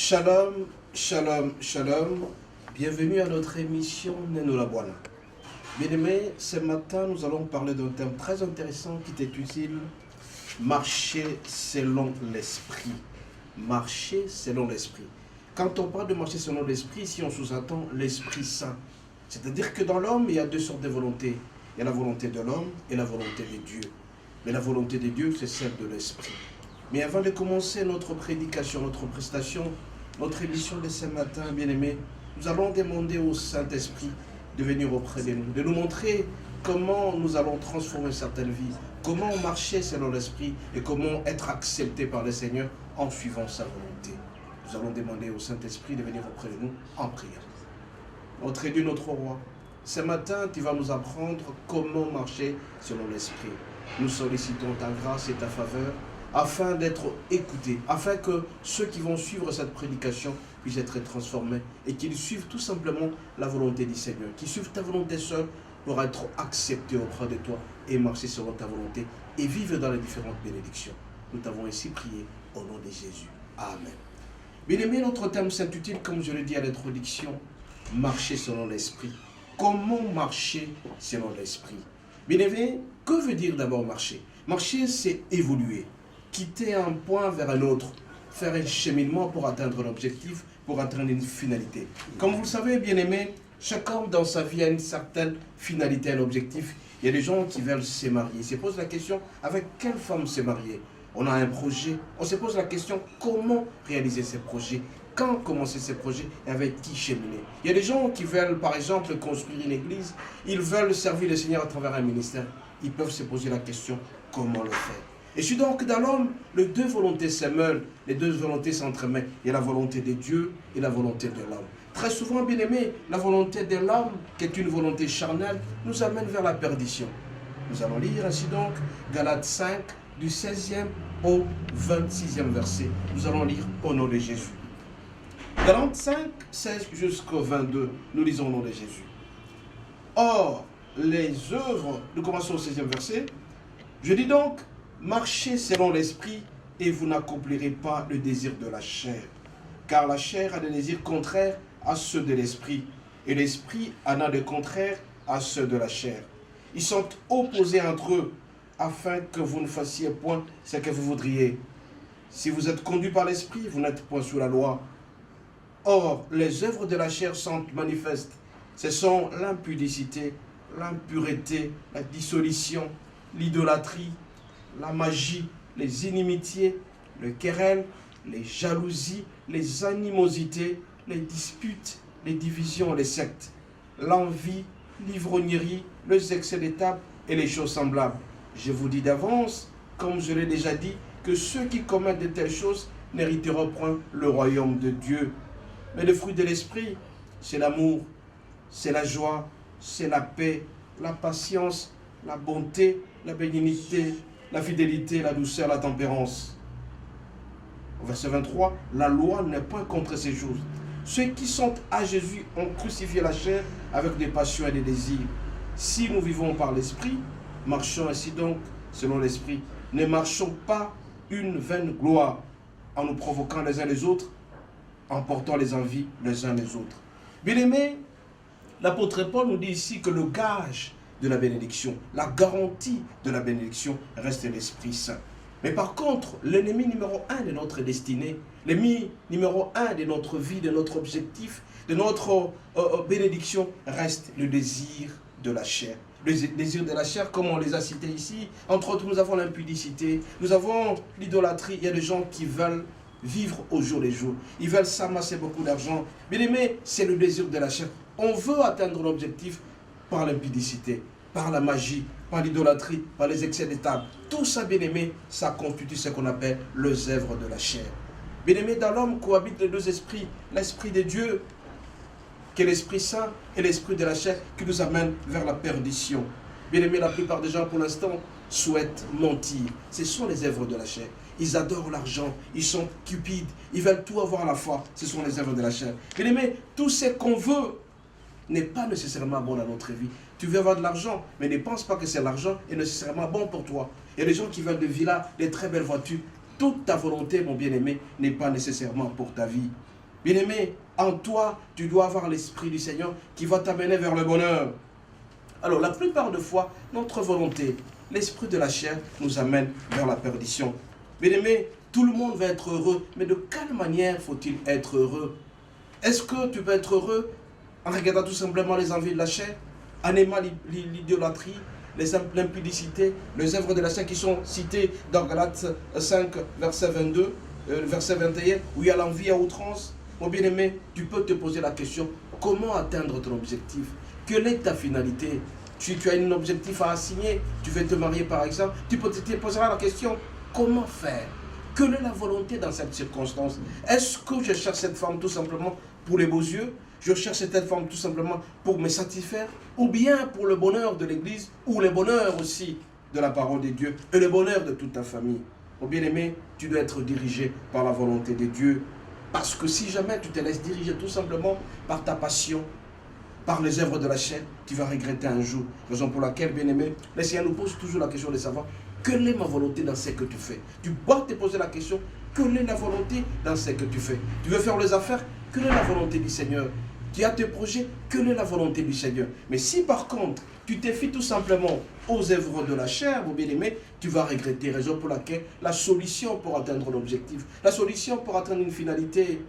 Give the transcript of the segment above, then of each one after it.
Shalom, shalom, shalom. Bienvenue à notre émission Neno la Bwana. Bien-aimés, ce matin, nous allons parler d'un thème très intéressant qui t'est utile. Marcher selon l'esprit. Marcher selon l'esprit. Quand on parle de marcher selon l'esprit, ici on sous-entend l'Esprit Saint. C'est-à-dire que dans l'homme, il y a deux sortes de volontés. Il y a la volonté de l'homme et la volonté de Dieu. Mais la volonté de Dieu, c'est celle de l'esprit. Mais avant de commencer notre prédication, notre prestation, notre émission de ce matin, bien-aimés, nous allons demander au Saint-Esprit de venir auprès de nous, de nous montrer comment nous allons transformer certaines vies, comment marcher selon l'Esprit et comment être accepté par le Seigneur en suivant sa volonté. Nous allons demander au Saint-Esprit de venir auprès de nous en prière. Notre Dieu, notre Roi, ce matin, tu vas nous apprendre comment marcher selon l'Esprit. Nous sollicitons ta grâce et ta faveur afin d'être écoutés, afin que ceux qui vont suivre cette prédication puissent être transformés et qu'ils suivent tout simplement la volonté du Seigneur, qu'ils suivent ta volonté seule pour être acceptés auprès de toi et marcher selon ta volonté et vivre dans les différentes bénédictions. Nous t'avons ainsi prié au nom de Jésus. Amen. Bien-aimés, notre thème s'intitule, comme je l'ai dit à l'introduction, marcher selon l'Esprit. Comment marcher selon l'Esprit? Bien-aimés, que veut dire d'abord marcher? Marcher, c'est évoluer, quitter un point vers un autre, faire un cheminement pour atteindre l'objectif, pour atteindre une finalité. Comme vous le savez, bien-aimés, chacun dans sa vie a une certaine finalité, un objectif. Il y a des gens qui veulent se marier. Ils se posent la question, avec quelle femme se marier? On a un projet, on se pose la question, comment réaliser ces projets? Quand commencer ces projets et avec qui cheminer? Il y a des gens qui veulent, par exemple, construire une église, ils veulent servir le Seigneur à travers un ministère. Ils peuvent se poser la question, comment le faire? Et si donc dans l'homme, les deux volontés se mêlent, les deux volontés s'entremêlent. Il y a la volonté de Dieu et la volonté de l'homme. Très souvent, bien aimé, la volonté de l'homme, qui est une volonté charnelle, nous amène vers la perdition. Nous allons lire ainsi donc Galates 5, du 16e au 26e verset. Nous allons lire au nom de Jésus. Galates 5, 16 jusqu'au 22, nous lisons au nom de Jésus. Or, les œuvres, nous commençons au 16e verset. Je dis donc, marchez selon l'esprit et vous n'accomplirez pas le désir de la chair. Car la chair a des désirs contraires à ceux de l'esprit et l'esprit en a des contraires à ceux de la chair. Ils sont opposés entre eux afin que vous ne fassiez point ce que vous voudriez. Si vous êtes conduit par l'esprit, vous n'êtes point sous la loi. Or, les œuvres de la chair sont manifestes. Ce sont l'impudicité, l'impureté, la dissolution, l'idolâtrie, la magie, les inimitiés, le querelle, les jalousies, les animosités, les disputes, les divisions, les sectes, l'envie, l'ivrognerie, les excès de table et les choses semblables. Je vous dis d'avance, comme je l'ai déjà dit, que ceux qui commettent de telles choses n'hériteront point le royaume de Dieu. Mais le fruit de l'esprit, c'est l'amour, c'est la joie, c'est la paix, la patience, la bonté, la bénignité, la fidélité, la douceur, la tempérance. Au verset 23, la loi n'est point contre ces choses. Ceux qui sont à Jésus ont crucifié la chair avec des passions et des désirs. Si nous vivons par l'esprit, marchons ainsi donc selon l'esprit. Ne marchons pas une vaine gloire en nous provoquant les uns les autres, en portant les envies les uns les autres. Bien-aimés, l'apôtre Paul nous dit ici que le gage de la bénédiction, la garantie de la bénédiction reste l'Esprit Saint. Mais par contre, l'ennemi numéro un de notre destinée, l'ennemi numéro un de notre vie, de notre objectif, de notre bénédiction reste le désir de la chair. Le désir de la chair, comme on les a cités ici, entre autres, nous avons l'impudicité, nous avons l'idolâtrie. Il y a des gens qui veulent vivre au jour le jour. Ils veulent s'amasser beaucoup d'argent. Bien aimé, c'est le désir de la chair. On veut atteindre l'objectif par l'impudicité, par la magie, par l'idolâtrie, par les excès de table. Tout ça, bien aimé, ça constitue ce qu'on appelle les œuvres de la chair. Bien aimé, dans l'homme cohabitent les deux esprits. L'esprit de Dieu, qui est l'Esprit Saint, et l'esprit de la chair qui nous amène vers la perdition. Bien aimé, la plupart des gens pour l'instant souhaitent mentir. Ce sont les œuvres de la chair. Ils adorent l'argent, ils sont cupides, ils veulent tout avoir à la fois. Ce sont les œuvres de la chair. Bien aimé, tout ce qu'on veut n'est pas nécessairement bon dans notre vie. Tu veux avoir de l'argent, mais ne pense pas que c'est l'argent est nécessairement bon pour toi. Il y a des gens qui veulent des villas, des très belles voitures. Toute ta volonté, mon bien-aimé, n'est pas nécessairement pour ta vie. Bien-aimé, en toi, tu dois avoir l'Esprit du Seigneur qui va t'amener vers le bonheur. Alors, la plupart de fois, notre volonté, l'esprit de la chair nous amène vers la perdition. Bien-aimé, tout le monde va être heureux, mais de quelle manière faut-il être heureux? Est-ce que tu peux être heureux en regardant tout simplement les envies de la chair, en aimant l'idolâtrie, l'impudicité, les œuvres de la chair qui sont citées dans Galates 5, verset 22, verset 21, où il y a l'envie à outrance? Mon bien-aimé, tu peux te poser la question, comment atteindre ton objectif? Quelle est ta finalité? Tu as un objectif à assigner, tu veux te marier par exemple, tu te poseras la question, comment faire? Quelle est la volonté dans cette circonstance? Est-ce que je cherche cette femme tout simplement pour les beaux yeux? Je cherche cette femme tout simplement pour me satisfaire? Ou bien pour le bonheur de l'Église, ou le bonheur aussi de la parole de Dieu, et le bonheur de toute ta famille? Mon bien-aimé, tu dois être dirigé par la volonté de Dieu. Parce que si jamais tu te laisses diriger tout simplement par ta passion, par les œuvres de la chair, tu vas regretter un jour. Raison pour laquelle, bien-aimé, le Seigneur nous pose toujours la question de savoir quelle est ma volonté dans ce que tu fais. Tu dois te poser la question, quelle est la volonté dans ce que tu fais. Tu veux faire les affaires, quelle est la volonté du Seigneur. Tu as tes projets, quelle est la volonté du Seigneur. Mais si par contre, tu te fies tout simplement aux œuvres de la chair, mon bien-aimé, tu vas regretter. Raison pour laquelle la solution pour atteindre l'objectif, la solution pour atteindre une finalité,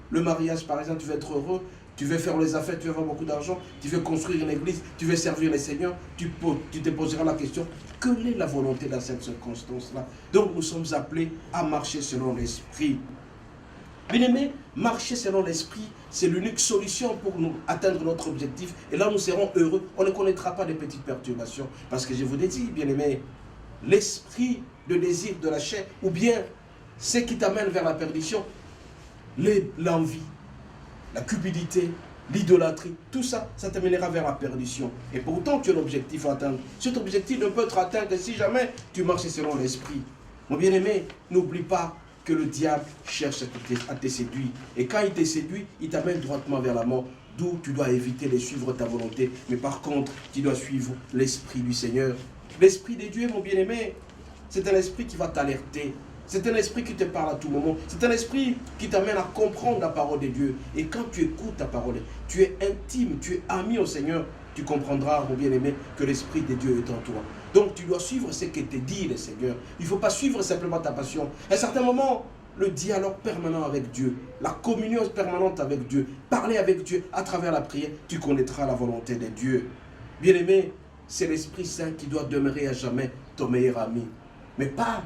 le mariage par exemple, tu veux être heureux, tu veux faire les affaires, tu veux avoir beaucoup d'argent, tu veux construire une église, tu veux servir les seigneurs, tu te poseras la question, quelle est la volonté dans cette circonstance-là? Donc nous sommes appelés à marcher selon l'esprit. Bien-aimé, marcher selon l'esprit, c'est l'unique solution pour nous atteindre notre objectif. Et là, nous serons heureux. On ne connaîtra pas de petites perturbations. Parce que je vous l'ai dit, bien-aimé, l'esprit de désir de la chair, ou bien ce qui t'amène vers la perdition, l'envie, la cupidité, l'idolâtrie, tout ça, ça t'amènera vers la perdition. Et pourtant, tu as un objectif à atteindre. Cet objectif ne peut être atteint que si jamais tu marches selon l'esprit. Mon bien-aimé, n'oublie pas que le diable cherche à te séduire. Et quand il te séduit, il t'amène droitement vers la mort. D'où tu dois éviter de suivre ta volonté. Mais par contre, tu dois suivre l'esprit du Seigneur. L'esprit de Dieu, mon bien-aimé, c'est un esprit qui va t'alerter. C'est un esprit qui te parle à tout moment. C'est un esprit qui t'amène à comprendre la parole de Dieu. Et quand tu écoutes ta parole, tu es intime, tu es ami au Seigneur, tu comprendras, mon bien-aimé, que l'esprit de Dieu est en toi. Donc tu dois suivre ce que te dit le Seigneur. Il ne faut pas suivre simplement ta passion. À un certain moment, le dialogue permanent avec Dieu, la communion permanente avec Dieu, parler avec Dieu à travers la prière, tu connaîtras la volonté de Dieu. Bien-aimé, c'est l'Esprit Saint qui doit demeurer à jamais ton meilleur ami. Mais pas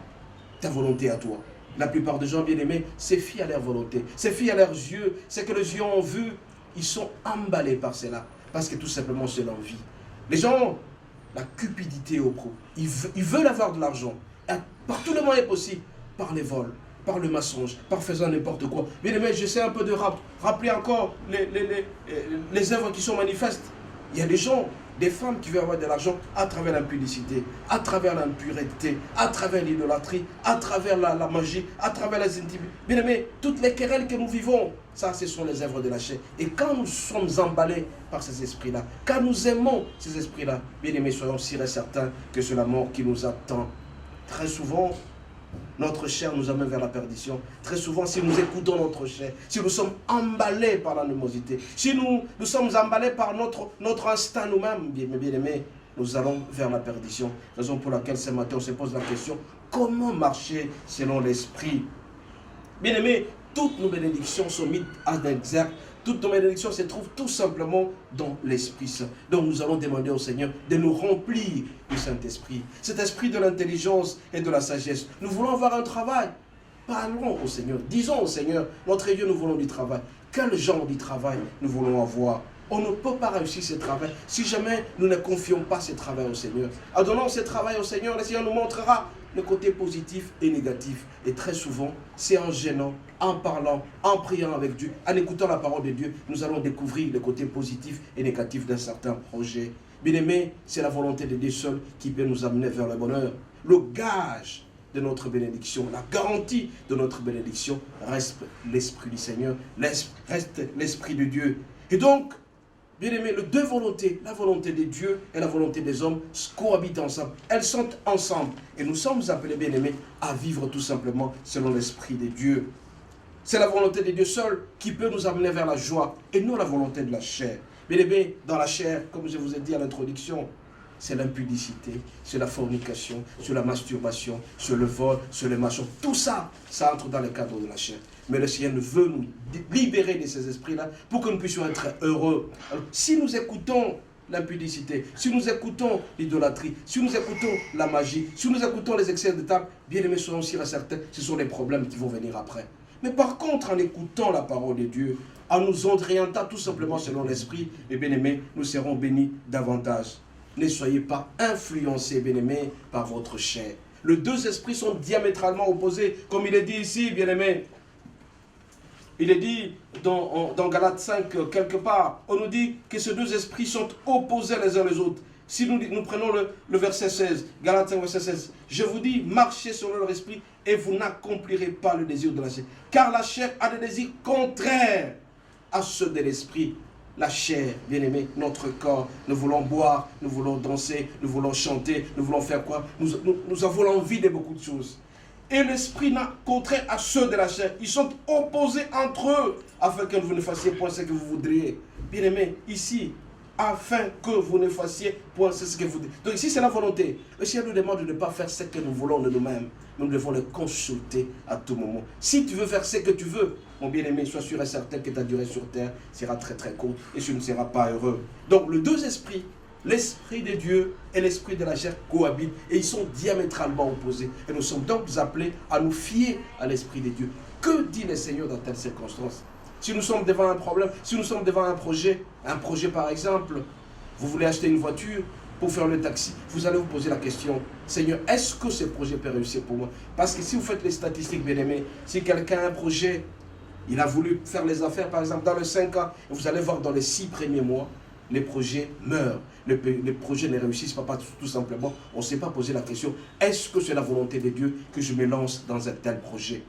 ta volonté à toi. La plupart des gens bien-aimés se fient à leur volonté, se fient à leurs yeux. C'est que les yeux ont vu, ils sont emballés par cela. Parce que tout simplement c'est l'envie. Les gens, la cupidité au pro. Ils veulent avoir de l'argent. Par tous les moyens possibles. Par les vols, par le mensonge, par faisant n'importe quoi. Bien-aimés, j'essaie un peu de rappeler encore les œuvres qui sont manifestes. Il y a des gens, des femmes qui veulent avoir de l'argent à travers l'impudicité, à travers l'impureté, à travers l'idolâtrie, à travers la magie, à travers les intimités. Bien aimé, toutes les querelles que nous vivons, ça, ce sont les œuvres de la chair. Et quand nous sommes emballés par ces esprits-là, quand nous aimons ces esprits-là, bien aimés, soyons sûrs et certains que c'est la mort qui nous attend. Très souvent, notre chair nous amène vers la perdition. Très souvent, si nous écoutons notre chair, si nous sommes emballés par l'animosité, si nous sommes emballés par notre instinct nous-mêmes, bien aimés, nous allons vers la perdition. Raison pour laquelle ce matin, on se pose la question, comment marcher selon l'esprit? Bien aimés, toutes nos bénédictions sont mises en exergue. Toutes nos bénédictions se trouvent tout simplement dans l'Esprit Saint. Donc nous allons demander au Seigneur de nous remplir du Saint-Esprit. Cet esprit de l'intelligence et de la sagesse. Nous voulons avoir un travail. Parlons au Seigneur. Disons au Seigneur, notre Dieu, nous voulons du travail. Quel genre de travail nous voulons avoir? On ne peut pas réussir ce travail si jamais nous ne confions pas ce travail au Seigneur. En donnant ce travail au Seigneur, le Seigneur nous montrera le côté positif et négatif. Et très souvent, c'est en gênant, en parlant, en priant avec Dieu, en écoutant la parole de Dieu, nous allons découvrir le côté positif et négatif d'un certain projet. Bien-aimé, c'est la volonté de Dieu seul qui peut nous amener vers le bonheur. Le gage de notre bénédiction, la garantie de notre bénédiction reste l'Esprit du Seigneur, reste l'Esprit de Dieu. Et donc, bien-aimé, les deux volontés, la volonté de Dieu et la volonté des hommes, cohabitent ensemble. Elles sont ensemble. Et nous sommes appelés, bien-aimés, à vivre tout simplement selon l'Esprit de Dieu. C'est la volonté de Dieu seul qui peut nous amener vers la joie et non la volonté de la chair. Bien aimé, dans la chair, comme je vous ai dit à l'introduction, c'est l'impudicité, c'est la fornication, c'est la masturbation, c'est le vol, c'est le mensonge. Tout ça, ça entre dans le cadre de la chair. Mais le Seigneur veut nous libérer de ces esprits-là pour que nous puissions être heureux. Alors, si nous écoutons l'impudicité, si nous écoutons l'idolâtrie, si nous écoutons la magie, si nous écoutons les excès de table, bien aimés, soyons aussi certains, ce sont les problèmes qui vont venir après. Mais par contre, en écoutant la parole de Dieu, en nous orientant tout simplement selon l'esprit, et bien aimés, nous serons bénis davantage. Ne soyez pas influencés, bien-aimés, par votre chair. Les deux esprits sont diamétralement opposés, comme il est dit ici, bien-aimés. Il est dit dans Galates 5, quelque part, on nous dit que ces deux esprits sont opposés les uns les autres. Si nous prenons le verset 16, Galates 5, verset 16, je vous dis, marchez selon leur esprit et vous n'accomplirez pas le désir de la chair. Car la chair a des désirs contraires à ceux de l'esprit. La chair, bien-aimé, notre corps, nous voulons boire, nous voulons danser, nous voulons chanter, nous voulons faire quoi? Nous avons l'envie de beaucoup de choses. Et l'esprit n'a contraire à ceux de la chair. Ils sont opposés entre eux, afin que vous ne fassiez point ce que vous voudriez. Bien-aimé, ici, afin que vous ne fassiez point ce que vous voudriez. Donc ici, c'est la volonté. Le Seigneur nous demande de ne pas faire ce que nous voulons de nous-mêmes. Nous devons le consulter à tout moment. Si tu veux faire ce que tu veux, mon bien-aimé, sois sûr et certain que ta durée sur terre sera très très courte et tu ne seras pas heureux. Donc, les deux esprits, l'esprit de Dieu et l'esprit de la chair cohabitent et ils sont diamétralement opposés. Et nous sommes donc appelés à nous fier à l'esprit de Dieu. Que dit le Seigneur dans telles circonstances? Si nous sommes devant un problème, si nous sommes devant un projet par exemple, vous voulez acheter une voiture pour faire le taxi, vous allez vous poser la question, Seigneur, est-ce que ce projet peut réussir pour moi? Parce que si vous faites les statistiques, bien aimés, si quelqu'un a un projet, il a voulu faire les affaires, par exemple, dans les 5 ans, et vous allez voir dans les 6 premiers mois, les projets meurent. Les projets ne réussissent pas tout simplement. On ne s'est pas posé la question, est-ce que c'est la volonté de Dieu que je me lance dans un tel projet?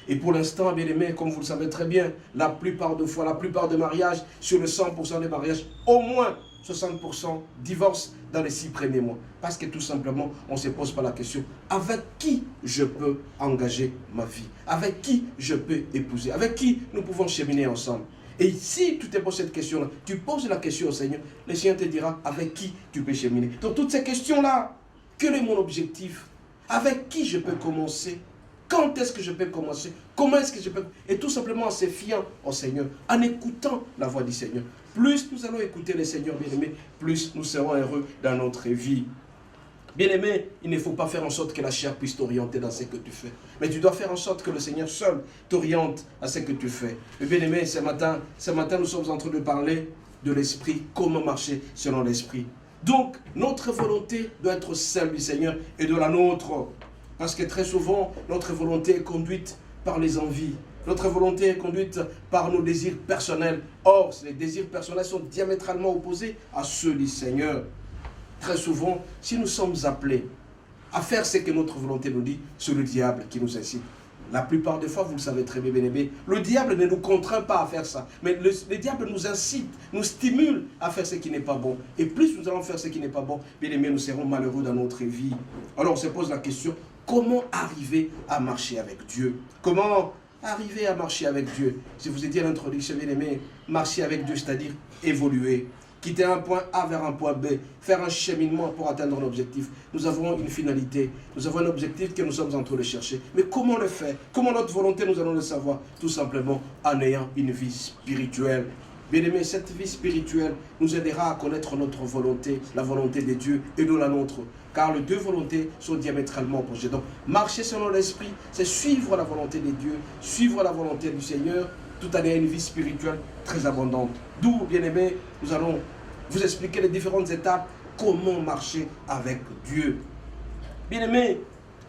Et pour l'instant, bien aimé, comme vous le savez très bien, la plupart de fois, la plupart des mariages, sur le 100% des mariages, au moins 60% divorcent dans les 6 premiers mois. Parce que tout simplement, on ne se pose pas la question, avec qui je peux engager ma vie? Avec qui je peux épouser? Avec qui nous pouvons cheminer ensemble? Et si tu te poses cette question-là, tu poses la question au Seigneur, le Seigneur te dira avec qui tu peux cheminer. Donc toutes ces questions-là, quel est mon objectif? Avec qui je peux commencer? Quand est-ce que je peux commencer? Comment est-ce que je peux... Et tout simplement en se fiant au Seigneur, en écoutant la voix du Seigneur. Plus nous allons écouter le Seigneur, bien-aimé, plus nous serons heureux dans notre vie. Bien-aimé, il ne faut pas faire en sorte que la chair puisse t'orienter dans ce que tu fais. Mais tu dois faire en sorte que le Seigneur seul t'oriente à ce que tu fais. Mais bien-aimé, ce matin, nous sommes en train de parler de l'esprit, comment marcher selon l'esprit. Donc, notre volonté doit être celle du Seigneur et de la nôtre. Parce que très souvent, notre volonté est conduite par les envies. Notre volonté est conduite par nos désirs personnels. Or, les désirs personnels sont diamétralement opposés à ceux du Seigneur. Très souvent, si nous sommes appelés à faire ce que notre volonté nous dit, c'est le diable qui nous incite. La plupart des fois, vous le savez très bien, bien-aimés, le diable ne nous contraint pas à faire ça. Mais le diable nous incite, nous stimule à faire ce qui n'est pas bon. Et plus nous allons faire ce qui n'est pas bon, bien-aimés, nous serons malheureux dans notre vie. Alors on se pose la question, comment arriver à marcher avec Dieu? Comment arriver à marcher avec Dieu? Je vous ai dit à l'introduction, bien-aimés, marcher avec Dieu, c'est-à-dire évoluer. Quitter un point A vers un point B, faire un cheminement pour atteindre un objectif. Nous avons une finalité, nous avons un objectif que nous sommes en train de chercher. Mais comment le faire? Comment notre volonté, nous allons le savoir? Tout simplement en ayant une vie spirituelle. Bien-aimés, cette vie spirituelle nous aidera à connaître notre volonté, la volonté de Dieu et de la nôtre. Car les deux volontés sont diamétralement opposées. Donc, marcher selon l'esprit, c'est suivre la volonté de Dieu, suivre la volonté du Seigneur, tout en ayant une vie spirituelle très abondante. D'où, bien-aimés, nous allons vous expliquer les différentes étapes, comment marcher avec Dieu. Bien-aimés,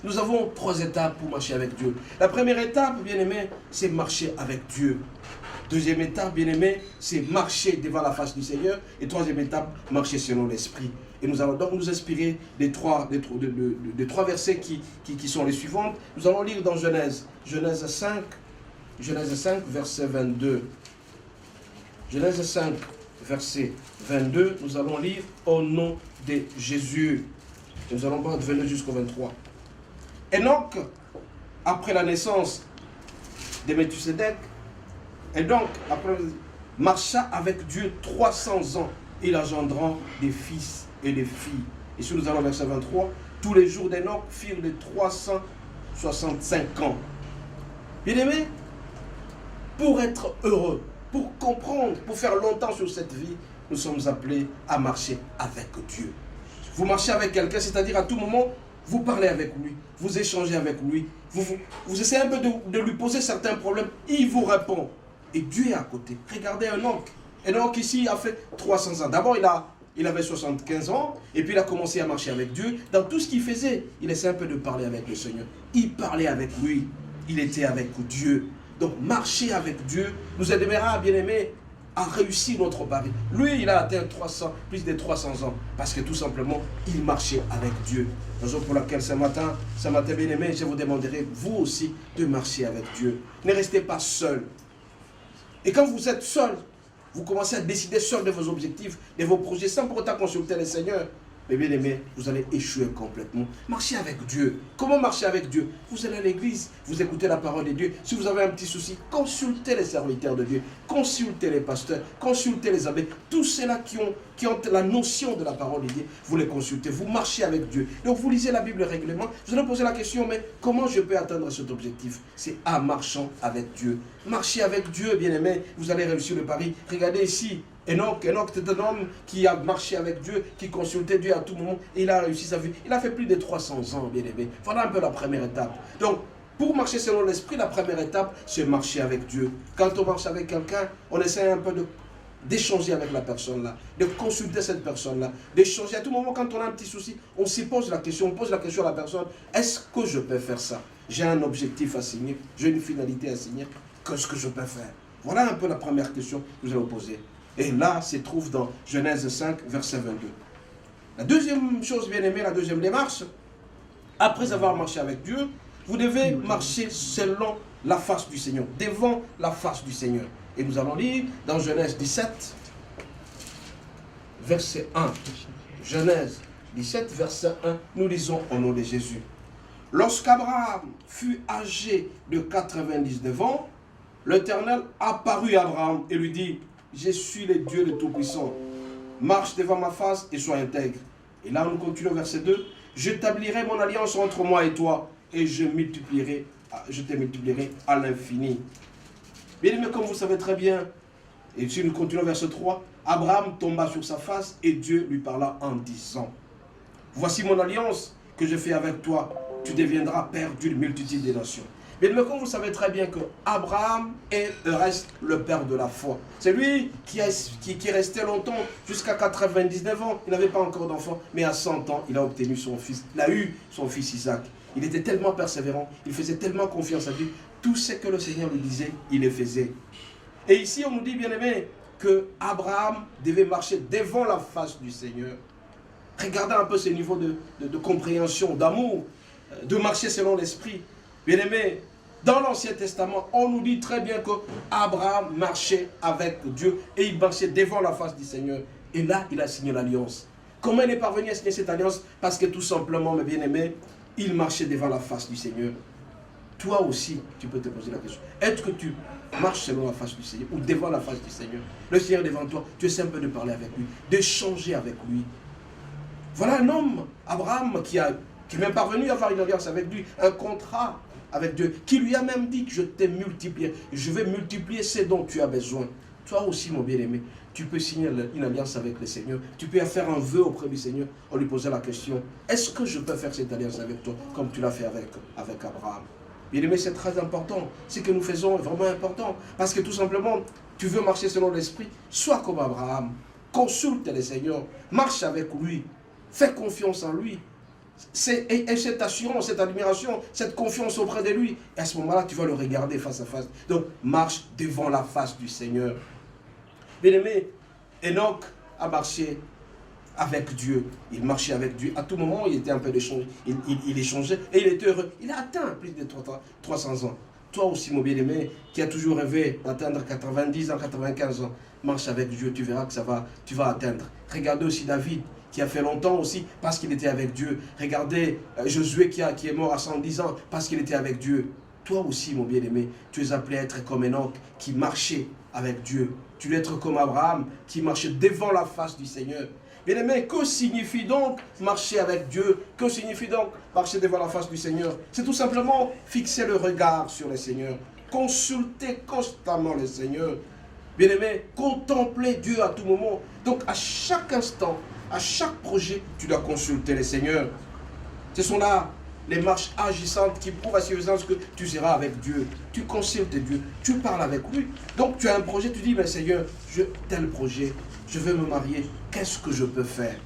nous avons 3 étapes pour marcher avec Dieu. La première étape, bien-aimés, c'est marcher avec Dieu. Deuxième étape, bien-aimés, c'est marcher devant la face du Seigneur. Et troisième étape, marcher selon l'esprit. Et nous allons donc nous inspirer des trois versets qui sont les suivants. Nous allons lire dans Genèse 5, verset 22. Genèse 5, verset 22, nous allons lire au nom de Jésus. Nous allons voir de 22 jusqu'au 23. Enoch, après la naissance de Melchisedec. Et donc, après, marcha avec Dieu 300 ans, il engendrant des fils et des filles. Et si nous allons au verset 23, tous les jours d'Enoch firent de 365 ans. Bien-aimés, pour être heureux, pour comprendre, pour faire longtemps sur cette vie, nous sommes appelés à marcher avec Dieu. Vous marchez avec quelqu'un, c'est-à-dire à tout moment, vous parlez avec lui, vous échangez avec lui, vous essayez un peu de lui poser certains problèmes, il vous répond. Et Dieu est à côté. Regardez Enoch. Enoch ici a fait 300 ans. D'abord, il avait 75 ans, et puis il a commencé à marcher avec Dieu. Dans tout ce qu'il faisait, il essayait un peu de parler avec le Seigneur. Il parlait avec lui, il était avec Dieu. Donc, marcher avec Dieu nous aidera, bien-aimés, à réussir notre pari. Lui, il a atteint plus de 300 ans, parce que tout simplement, il marchait avec Dieu. Raison pour laquelle ce matin, bien-aimés, je vous demanderai, vous aussi, de marcher avec Dieu. Ne restez pas seul. Et quand vous êtes seul, vous commencez à décider seul de vos objectifs, de vos projets, sans pour autant consulter le Seigneur. Mais bien aimé, vous allez échouer complètement. Marchez avec Dieu. Comment marcher avec Dieu? Vous allez à l'église, vous écoutez la parole de Dieu. Si vous avez un petit souci, consultez les serviteurs de Dieu, consultez les pasteurs, consultez les abbés. Tous ceux-là qui ont la notion de la parole de Dieu, vous les consultez, vous marchez avec Dieu. Donc vous lisez la Bible régulièrement, vous allez poser la question, mais comment je peux atteindre cet objectif? C'est en marchant avec Dieu. Marchez avec Dieu, bien aimé, vous allez réussir le pari. Regardez ici, Enoch c'est un homme qui a marché avec Dieu, qui consultait Dieu à tout moment, et il a réussi sa vie. Il a fait plus de 300 ans, bien aimé. Voilà un peu la première étape. Donc, pour marcher selon l'esprit, la première étape, c'est marcher avec Dieu. Quand on marche avec quelqu'un, on essaie un peu d'échanger avec la personne-là, de consulter cette personne-là, d'échanger. À tout moment, quand on a un petit souci, on s'y pose la question, on pose la question à la personne, est-ce que je peux faire ça? J'ai un objectif à signer, j'ai une finalité à signer, qu'est-ce que je peux faire? Voilà un peu la première question que vous allez vous poser. Et là, se trouve dans Genèse 5, verset 22. La deuxième chose, bien aimée, la deuxième démarche, après avoir marché avec Dieu, vous devez marcher selon la face du Seigneur, devant la face du Seigneur. Et nous allons lire dans Genèse 17, verset 1. Genèse 17, verset 1, nous lisons au nom de Jésus. Lorsqu'Abraham fut âgé de 99 ans, l'Éternel apparut à Abraham et lui dit, je suis le Dieu de Tout-Puissant. Marche devant ma face et sois intègre. Et là, on continue au verset 2. J'établirai mon alliance entre moi et toi et je te multiplierai à l'infini. Bien aimé, comme vous savez très bien, et si nous continuons au verset 3, Abraham tomba sur sa face et Dieu lui parla en disant, voici mon alliance que je fais avec toi, tu deviendras père d'une multitude de nations. Mais comme vous savez très bien que Abraham reste le père de la foi. C'est lui qui est resté longtemps, jusqu'à 99 ans. Il n'avait pas encore d'enfant, mais à 100 ans, il a obtenu son fils. Il a eu son fils Isaac. Il était tellement persévérant, il faisait tellement confiance à Dieu. Tout ce que le Seigneur lui disait, il le faisait. Et ici, on nous dit, bien aimé, que Abraham devait marcher devant la face du Seigneur. Regardez un peu ce niveau de compréhension, d'amour, de marcher selon l'esprit. Bien aimé, dans l'Ancien Testament, on nous dit très bien que Abraham marchait avec Dieu et il marchait devant la face du Seigneur. Et là, il a signé l'alliance. Comment il est parvenu à signer cette alliance? Parce que tout simplement, mes bien-aimés, il marchait devant la face du Seigneur. Toi aussi, tu peux te poser la question. Est-ce que tu marches selon la face du Seigneur ou devant la face du Seigneur? Le Seigneur devant toi, tu essaies un peu de parler avec lui, d'échanger avec lui. Voilà un homme, Abraham, qui est même parvenu à avoir une alliance avec lui, un contrat avec Dieu, qui lui a même dit que je t'ai multiplié, je vais multiplier ce dont tu as besoin. Toi aussi, mon bien-aimé, tu peux signer une alliance avec le Seigneur, tu peux faire un vœu auprès du Seigneur en lui posant la question, est-ce que je peux faire cette alliance avec toi, comme tu l'as fait avec Abraham? Bien-aimé, c'est très important, ce que nous faisons est vraiment important, parce que tout simplement, tu veux marcher selon l'esprit, sois comme Abraham, consulte le Seigneur, marche avec lui, fais confiance en lui. Et cette assurance, cette admiration, cette confiance auprès de lui. Et à ce moment-là, tu vas le regarder face à face. Donc, marche devant la face du Seigneur. Bien-aimé, Enoch a marché avec Dieu. Il marchait avec Dieu. À tout moment, il était un peu d'échange. Il échangeait et il était heureux. Il a atteint plus de 300 ans. Toi aussi, mon bien-aimé, qui a toujours rêvé d'atteindre 90 ans, 95 ans, marche avec Dieu. Tu verras que tu vas atteindre. Regardez aussi David, qui a fait longtemps aussi parce qu'il était avec Dieu. Regardez Josué qui est mort à 110 ans parce qu'il était avec Dieu. Toi aussi, mon bien-aimé, tu es appelé à être comme Enoch qui marchait avec Dieu. Tu dois être comme Abraham qui marchait devant la face du Seigneur. Bien-aimé, que signifie donc marcher avec Dieu? Que signifie donc marcher devant la face du Seigneur? C'est tout simplement fixer le regard sur le Seigneur. Consulter constamment le Seigneur. Bien-aimé, contempler Dieu à tout moment. Donc à chaque instant, à chaque projet, tu dois consulter le Seigneur. Ce sont là les marches agissantes qui prouvent à suffisance que tu seras avec Dieu. Tu consultes Dieu, tu parles avec lui. Donc tu as un projet, tu dis, mais Seigneur, tel projet, je veux me marier, qu'est-ce que je peux faire?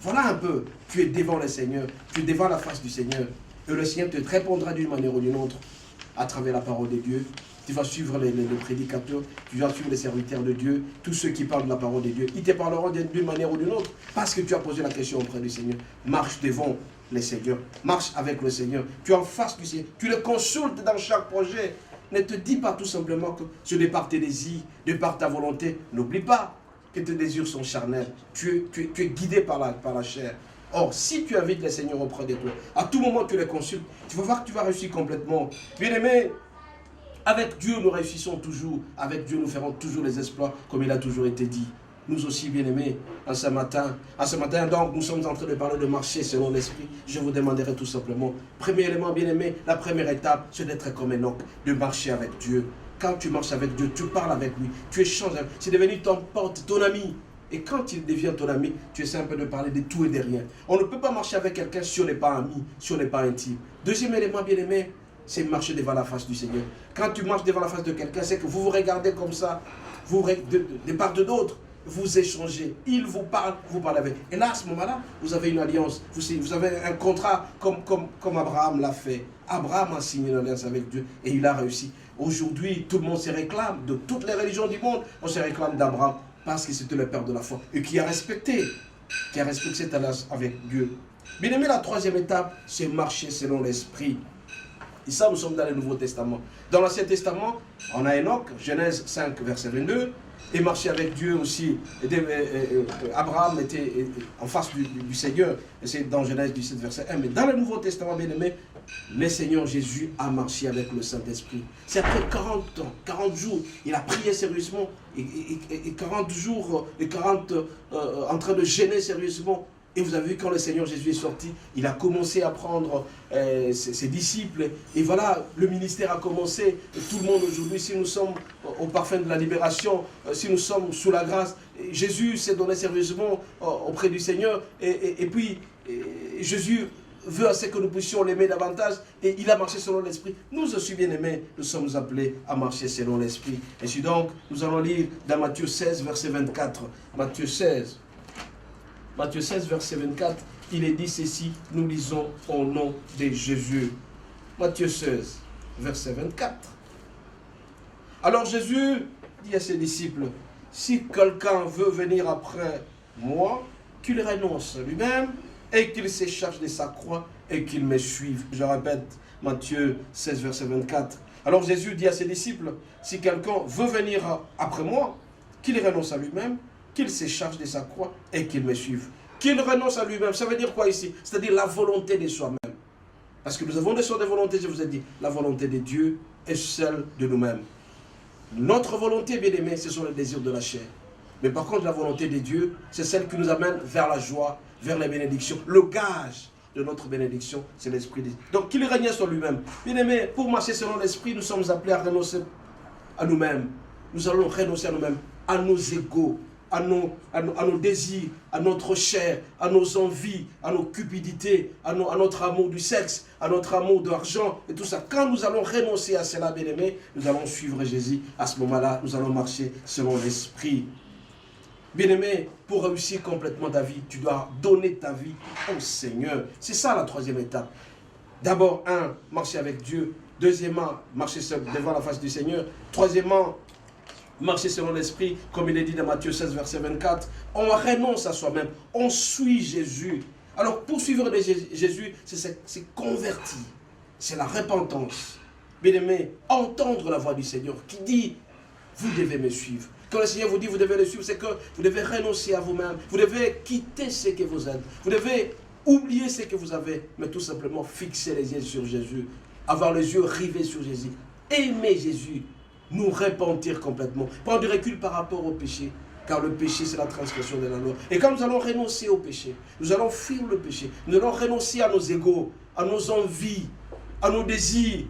Voilà un peu, tu es devant le Seigneur, tu es devant la face du Seigneur. Et le Seigneur te répondra d'une manière ou d'une autre à travers la parole de Dieu. Tu vas suivre les prédicateurs, tu vas suivre les serviteurs de Dieu, tous ceux qui parlent de la parole de Dieu. Ils te parleront d'une manière ou d'une autre parce que tu as posé la question auprès du Seigneur. Marche devant le Seigneur, marche avec le Seigneur. Tu es en face du Seigneur, tu le consultes dans chaque projet. Ne te dis pas tout simplement que ce n'est pas tes désirs, de par ta volonté. N'oublie pas que tes désirs sont charnels. Tu es guidé par la chair. Or, si tu invites le Seigneur auprès de toi, à tout moment tu les consultes, tu vas voir que tu vas réussir complètement. Bien-aimé, avec Dieu, nous réussissons toujours. Avec Dieu, nous ferons toujours les exploits, comme il a toujours été dit. Nous aussi, bien-aimés, en ce matin, donc, nous sommes en train de parler de marcher selon l'Esprit. Je vous demanderai tout simplement, premier élément, bien-aimé, la première étape, c'est d'être comme Enoch, de marcher avec Dieu. Quand tu marches avec Dieu, tu parles avec lui, tu échanges avec lui. C'est devenu ton pote, ton ami. Et quand il devient ton ami, tu essaies un peu de parler de tout et de rien. On ne peut pas marcher avec quelqu'un si on n'est pas ami, si on n'est pas intime. Deuxième élément, bien-aimé, c'est marcher devant la face du Seigneur. Quand tu marches devant la face de quelqu'un, c'est que vous vous regardez comme ça, de part de d'autres, vous échangez, il vous parle, vous parlez avec. Et là, à ce moment-là, vous avez une alliance, vous avez un contrat comme Abraham l'a fait. Abraham a signé une alliance avec Dieu et il a réussi. Aujourd'hui, tout le monde se réclame, de toutes les religions du monde, on se réclame d'Abraham parce que c'était le père de la foi et qui a respecté cette alliance avec Dieu. Bien aimé, la troisième étape, c'est marcher selon l'Esprit. Et ça, nous sommes dans le Nouveau Testament. Dans l'Ancien Testament, on a Enoch, Genèse 5, verset 22, et marcher avec Dieu aussi. Abraham était en face du Seigneur, et c'est dans Genèse 17, verset 1. Mais dans le Nouveau Testament, bien aimé, le Seigneur Jésus a marché avec le Saint-Esprit. C'est après 40 ans, 40 jours, il a prié sérieusement, et 40 jours, en train de gêner sérieusement. Et vous avez vu, quand le Seigneur Jésus est sorti, il a commencé à prendre ses disciples. Et voilà, le ministère a commencé. Et tout le monde aujourd'hui, si nous sommes au parfum de la libération, si nous sommes sous la grâce, Jésus s'est donné sérieusement auprès du Seigneur. Et puis, Jésus veut à ce que nous puissions l'aimer davantage. Et il a marché selon l'Esprit. Nous aussi, bien-aimés, nous sommes appelés à marcher selon l'Esprit. Et si donc, nous allons lire dans Matthieu 16, verset 24. Matthieu 16, verset 24, il est dit ceci, nous lisons au nom de Jésus. Matthieu 16, verset 24. Alors Jésus dit à ses disciples, si quelqu'un veut venir après moi, qu'il renonce à lui-même et qu'il se charge de sa croix et qu'il me suive. Je répète, Matthieu 16, verset 24. Alors Jésus dit à ses disciples, si quelqu'un veut venir après moi, qu'il renonce à lui-même, qu'il se charge de sa croix et qu'il me suive. Qu'il renonce à lui-même. Ça veut dire quoi ici? C'est-à-dire la volonté de soi-même. Parce que nous avons des sortes de volontés, je vous ai dit. La volonté de Dieu est celle de nous-mêmes. Notre volonté, bien aimé, ce sont les désirs de la chair. Mais par contre, la volonté de Dieu, c'est celle qui nous amène vers la joie, vers la bénédiction. Le gage de notre bénédiction, c'est l'Esprit de Dieu. Donc, qu'il règne sur lui-même. Bien aimé, pour marcher selon l'Esprit, nous sommes appelés à renoncer à nous-mêmes. Nous allons renoncer à nous-mêmes, à nos égos, à nos désirs, à notre chair, à nos envies, à nos cupidités, à notre amour du sexe, à notre amour de l'argent et tout ça. Quand nous allons renoncer à cela, bien aimé, nous allons suivre Jésus. À ce moment-là, nous allons marcher selon l'Esprit. Bien aimé, pour réussir complètement ta vie, tu dois donner ta vie au Seigneur. C'est ça la troisième étape. D'abord, marcher avec Dieu. Deuxièmement, marcher devant la face du Seigneur. Troisièmement, marcher selon l'Esprit, comme il est dit dans Matthieu 16, verset 24. On renonce à soi-même, on suit Jésus. Alors, pour suivre Jésus, c'est convertir, c'est la repentance. Bien aimé, entendre la voix du Seigneur qui dit, vous devez me suivre. Quand le Seigneur vous dit, vous devez le suivre, c'est que vous devez renoncer à vous-même. Vous devez quitter ce que vous êtes. Vous devez oublier ce que vous avez, mais tout simplement fixer les yeux sur Jésus. avoir les yeux rivés sur Jésus, aimer Jésus, nous repentir complètement, prendre du recul par rapport au péché, car le péché c'est la transgression de la loi. Et quand nous allons renoncer au péché, nous allons fuir le péché, nous allons renoncer à nos égos, à nos envies, à nos désirs.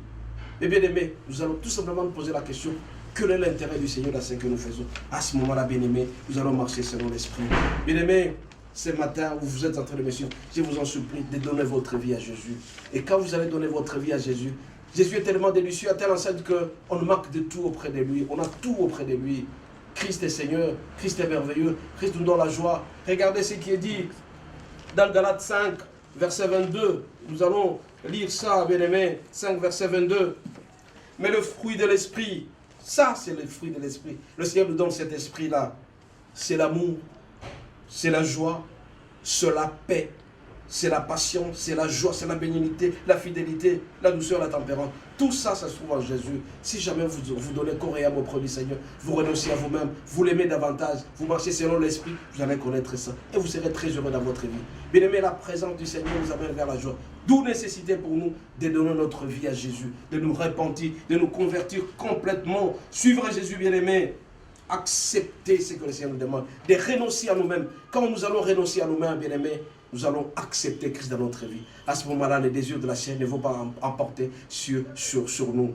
Et bien aimé, nous allons tout simplement nous poser la question, quel est l'intérêt du Seigneur dans ce que nous faisons? À ce moment-là, bien aimé, nous allons marcher selon l'Esprit. Bien aimé, ce matin où vous êtes en train de me suivre, je vous en supplie de donner votre vie à Jésus. Et quand vous allez donner votre vie à Jésus, Jésus est tellement délicieux, à telle enseigne qu'on marque de tout auprès de lui. On a tout auprès de lui. Christ est Seigneur, Christ est merveilleux, Christ nous donne la joie. Regardez ce qui est dit dans Galates 5, verset 22. Nous allons lire ça, bien aimé, 5, verset 22. Mais le fruit de l'esprit, ça c'est le fruit de l'esprit. Le Seigneur nous donne cet esprit-là. C'est l'amour, c'est la joie, c'est la paix, c'est la patience, c'est la joie, c'est la bénignité, la fidélité, la douceur, la tempérance. Tout ça, ça se trouve en Jésus. Si jamais vous donnez corps et âme au premier Seigneur, vous renoncez à vous-même, vous l'aimez davantage, vous marchez selon l'esprit, vous allez connaître ça. Et vous serez très heureux dans votre vie. Bien aimé, la présence du Seigneur nous amène vers la joie. D'où nécessité pour nous de donner notre vie à Jésus, de nous repentir, de nous convertir complètement. Suivre Jésus, bien aimé. Accepter ce que le Seigneur nous demande, de renoncer à nous-mêmes. Quand nous allons renoncer à nous-mêmes, bien aimés, nous allons accepter Christ dans notre vie. À ce moment-là, les désirs de la chair ne vont pas emporter sur nous.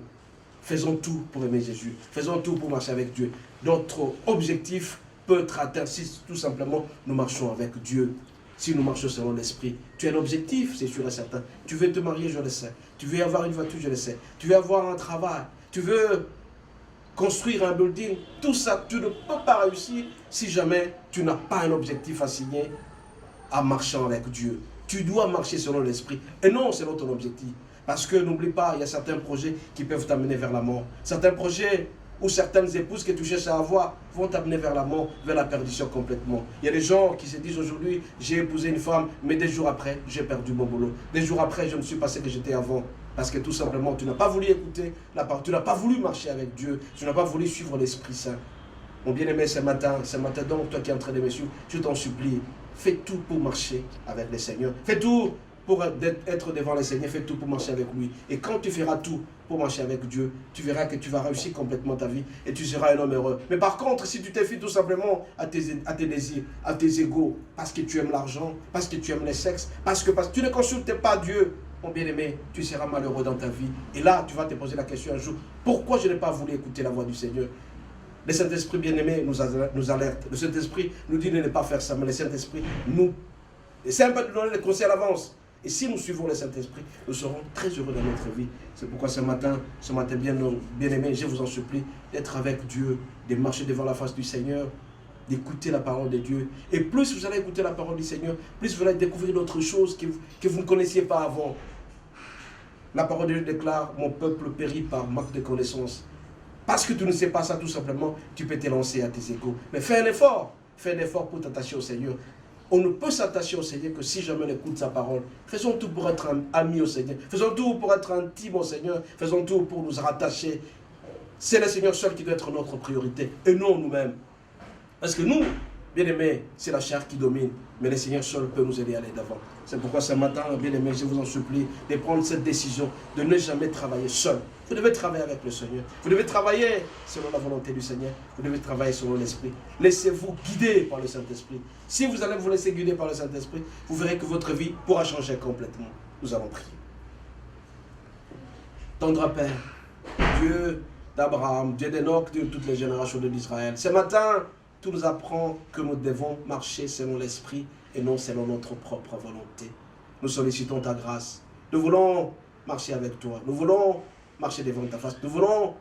Faisons tout pour aimer Jésus. Faisons tout pour marcher avec Dieu. Notre objectif peut être atteint si tout simplement nous marchons avec Dieu. Si nous marchons selon l'esprit. Tu as un objectif, c'est sûr et certain. Tu veux te marier, je le sais. Tu veux avoir une voiture, je le sais. Tu veux avoir un travail. Tu veux construire un building. Tout ça, tu ne peux pas réussir si jamais tu n'as pas un objectif assigné à marcher avec Dieu. Tu dois marcher selon l'esprit et non selon ton objectif. Parce que n'oublie pas, il y a certains projets qui peuvent t'amener vers la mort. Certains projets ou certaines épouses que tu cherches à avoir vont t'amener vers la mort, vers la perdition complètement. Il y a des gens qui se disent aujourd'hui, j'ai épousé une femme, mais des jours après, j'ai perdu mon boulot. Des jours après, je ne suis pas ce que j'étais avant. Parce que tout simplement, tu n'as pas voulu écouter la parole, tu n'as pas voulu marcher avec Dieu, tu n'as pas voulu suivre l'Esprit Saint. Mon bien-aimé, ce matin donc, toi qui es en train de me suivre, je t'en supplie, fais tout pour marcher avec le Seigneur. Fais tout pour être devant le Seigneur, fais tout pour marcher avec lui. Et quand tu feras tout pour marcher avec Dieu, tu verras que tu vas réussir complètement ta vie et tu seras un homme heureux. Mais par contre, si tu te fies tout simplement à tes désirs, à tes égos, parce que tu aimes l'argent, parce que tu aimes le sexe, parce que tu ne consultes pas Dieu, mon bien-aimé, tu seras malheureux dans ta vie. Et là, tu vas te poser la question un jour, pourquoi je n'ai pas voulu écouter la voix du Seigneur? Le Saint-Esprit bien-aimé nous alerte. Le Saint-Esprit nous dit de ne pas faire ça, mais le Saint-Esprit nous... C'est un peu de donner des conseils à l'avance. Et si nous suivons le Saint-Esprit, nous serons très heureux dans notre vie. C'est pourquoi ce matin bien-aimé, je vous en supplie, d'être avec Dieu, de marcher devant la face du Seigneur, d'écouter la parole de Dieu. Et plus vous allez écouter la parole du Seigneur, plus vous allez découvrir d'autres choses que vous ne connaissiez pas avant. La parole de Dieu déclare, mon peuple périt par manque de connaissance. Parce que tu ne sais pas ça tout simplement, tu peux te lancer à tes égos. Mais fais un effort pour t'attacher au Seigneur. On ne peut s'attacher au Seigneur que si jamais on écoute sa parole. Faisons tout pour être amis au Seigneur. Faisons tout pour être intimes au Seigneur. Faisons tout pour nous rattacher. C'est le Seigneur seul qui doit être notre priorité et non nous-mêmes. Parce que nous, bien-aimés, c'est la chair qui domine. Mais le Seigneur seul peut nous aider à aller d'avant. C'est pourquoi ce matin, bien-aimés, je vous en supplie de prendre cette décision de ne jamais travailler seul. Vous devez travailler avec le Seigneur. Vous devez travailler selon la volonté du Seigneur. Vous devez travailler selon l'Esprit. Laissez-vous guider par le Saint-Esprit. Si vous allez vous laisser guider par le Saint-Esprit, vous verrez que votre vie pourra changer complètement. Nous allons prier. Tendre Père, Dieu d'Abraham, Dieu d'Enoch, Dieu de toutes les générations de l'Israël. Ce matin, tout nous apprend que nous devons marcher selon l'Esprit et non selon notre propre volonté. Nous sollicitons ta grâce. Nous voulons marcher avec toi. Nous voulons marcher devant ta face. Nous voulons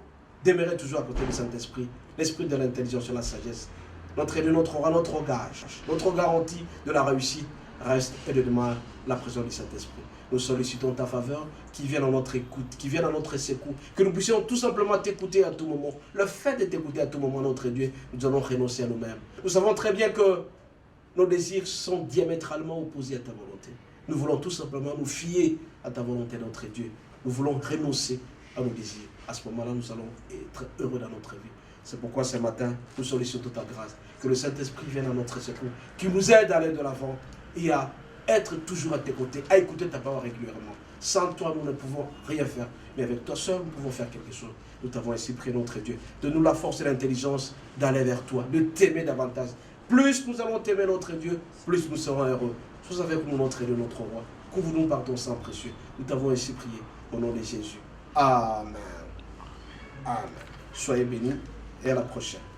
demeurer toujours à côté du Saint-Esprit. L'Esprit de l'intelligence et de la sagesse. Notre élu, notre aura, notre gage, notre garantie de la réussite reste et de demain la présence du Saint-Esprit. Nous sollicitons ta faveur qui vienne à notre écoute, qui vienne à notre secours, que nous puissions tout simplement t'écouter à tout moment. Le fait de t'écouter à tout moment, notre Dieu, nous allons renoncer à nous-mêmes. Nous savons très bien que nos désirs sont diamétralement opposés à ta volonté. Nous voulons tout simplement nous fier à ta volonté, notre Dieu. Nous voulons renoncer à nos désirs. À ce moment-là, nous allons être heureux dans notre vie. C'est pourquoi ce matin, nous sollicitons ta grâce. Que le Saint-Esprit vienne à notre secours, qui nous aide à aller de l'avant et à être toujours à tes côtés, à écouter ta parole régulièrement. Sans toi, nous ne pouvons rien faire. Mais avec toi seul, nous pouvons faire quelque chose. Nous t'avons ainsi prié, notre Dieu. Donne-nous la force et l'intelligence d'aller vers toi, de t'aimer davantage. Plus nous allons t'aimer, notre Dieu, plus nous serons heureux. Sois avec nous, notre Dieu, notre roi. Couvre-nous par ton sang précieux. Nous t'avons ainsi prié. Au nom de Jésus. Amen. Amen. Soyez bénis et à la prochaine.